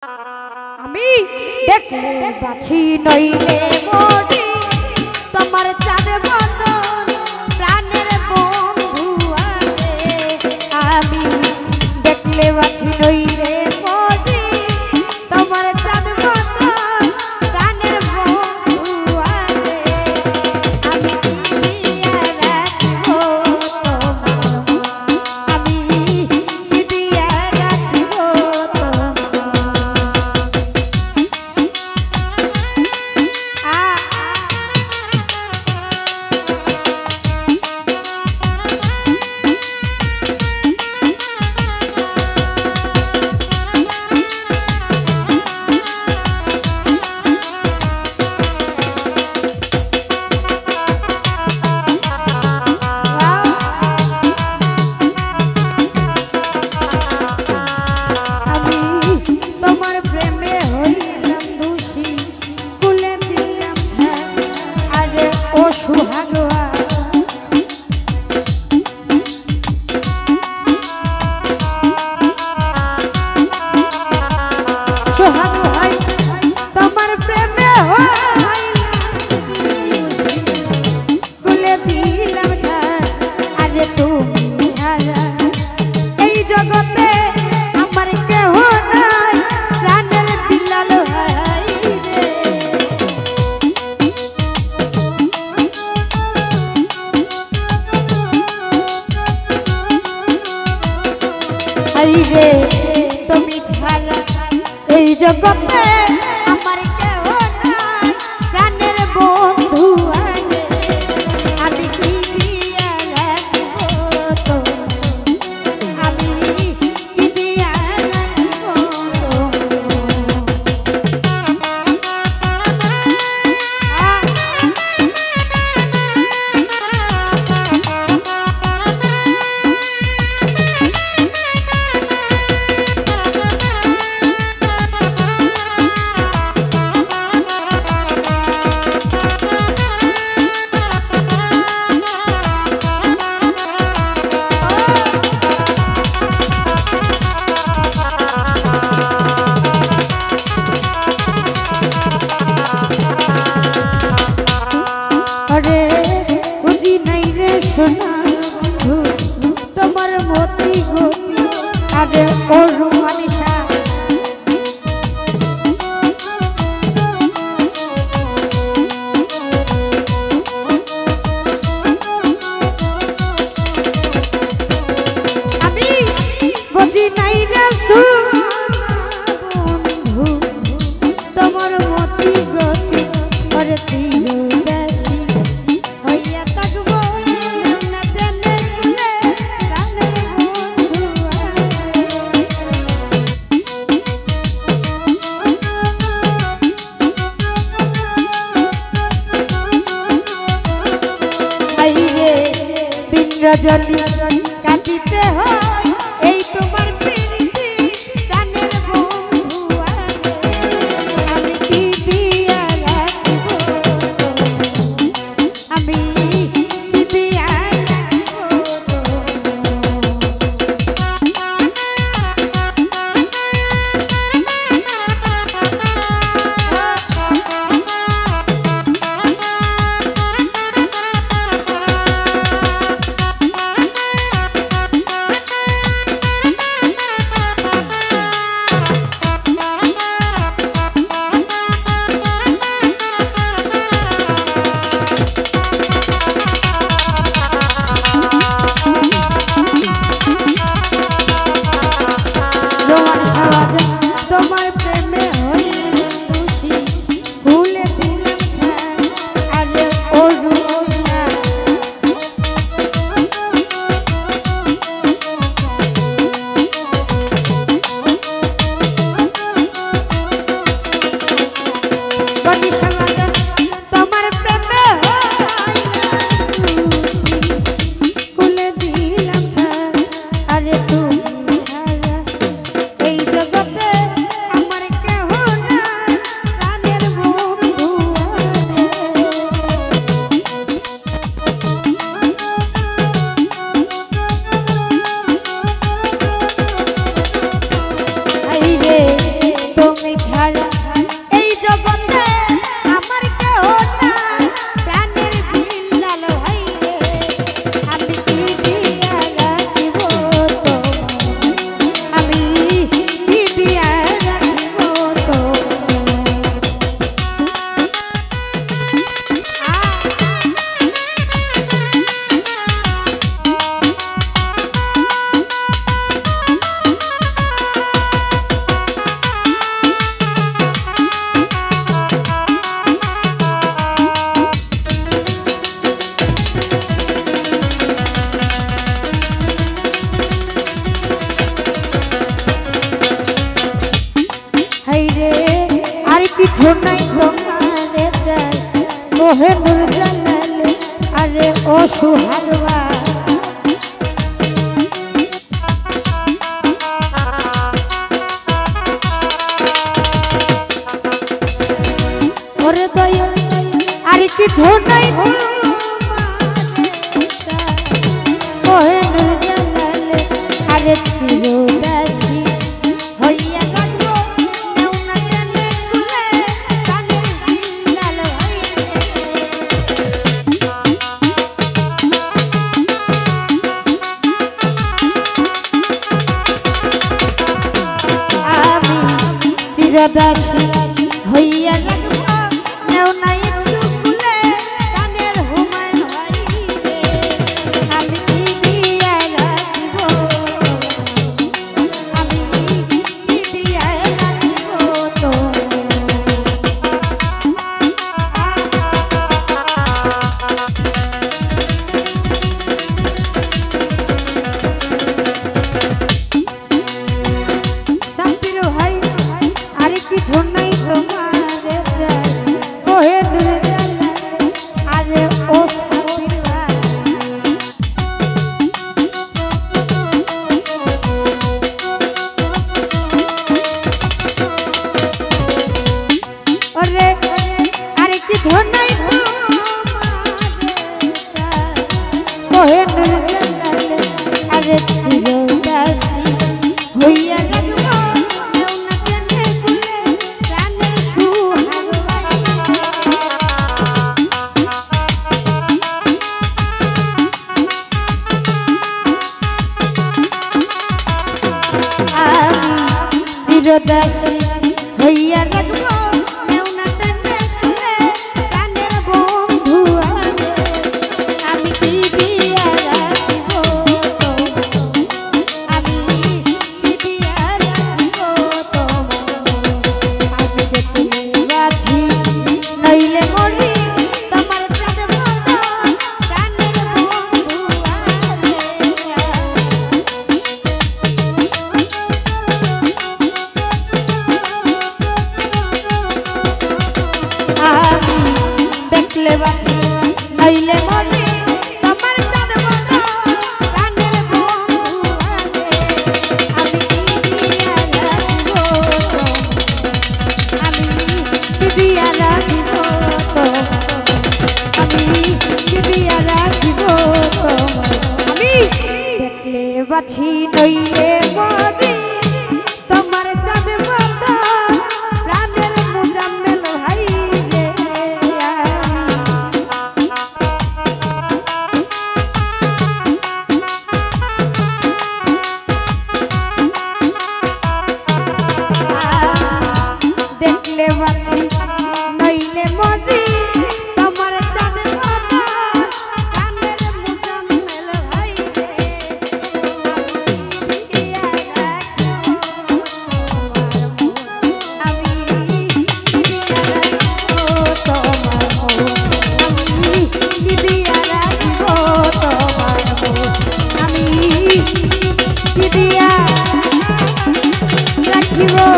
আমি দেখলে বাছি নইলে মরি তোমার চাঁদ বদন প্রাণের বন্ধু আগে আমি দেখলে বাছি নইলে মরি তোমার চাঁদ বদন প্রাণের বন্ধু আগে আমি দিয়া রাখবো আমি দিয়া রাখবো রে তুমি ছাড়া এই জগতে আমার কেউ নাই প্রাণের বন্ধু আগে আমি কি দিয়া রাখবো তো আমি কি দিয়া রাখবো হাইরে আর কিছু নাই তোমারে চাই ওহে নূর জালাল আরে ও সুহাগবা ওরে দয়া আর কিছু নাই ওহে নূর জালাল আরে চিরদাসী হইয়া কাটবো নেওনা টেনে খুলে কানের লাল আমি চিরদাসী হইয়া রাখবো নেওনা একটু খুলে কানের হুমায়ুন হইলে আমি কি দিয়া রাখবো আমি কি দিয়া রাখবো তো সাপির ভাই আর কিছু নাই তোমারে চাই ওহে নূর জালাল আরে ও সাপির ভাই ওরে আর কিছু নাই তোমারে চাই ওহে নূর জালাল আরে চিরদাসী হইয়া রাখবো নেওনা টেনে খুলে প্রাণের সুহাগ আমি চিরদাসী হইয়া রাখবো নেওনা টেনে খুলে প্রাণের বন্ধু আমি কি দিয়া রাখবো আমি কি দিয়া রাখবো আমি দেখলে বাঁচি নইলে মরি তোমার চাঁদ মতো প্রাণের বন্ধু আমি দেখলে বাঁচি নইলে মরি তোমার চাঁদ মতো প্রাণের বন্ধু আমি কি দিয়া রাখবো আমি কি দিয়া রাখবো আমি কি দিয়া রাখবো আমি দেখলে বাঁচি নইলে মরি তোমার চাঁদ মতো প্রাণের মুজাম্মেল ভাই রে দেখলে বাঁচি নইলে মরি তোমার চাঁদ মতো প্রাণের মুজাম্মেল ভাই রে আমি দিয়া রাখবো আমি দিয়া রাখবো তোমার আমি দিয়া রাখবো তোমার আমি দিয়া রাখবো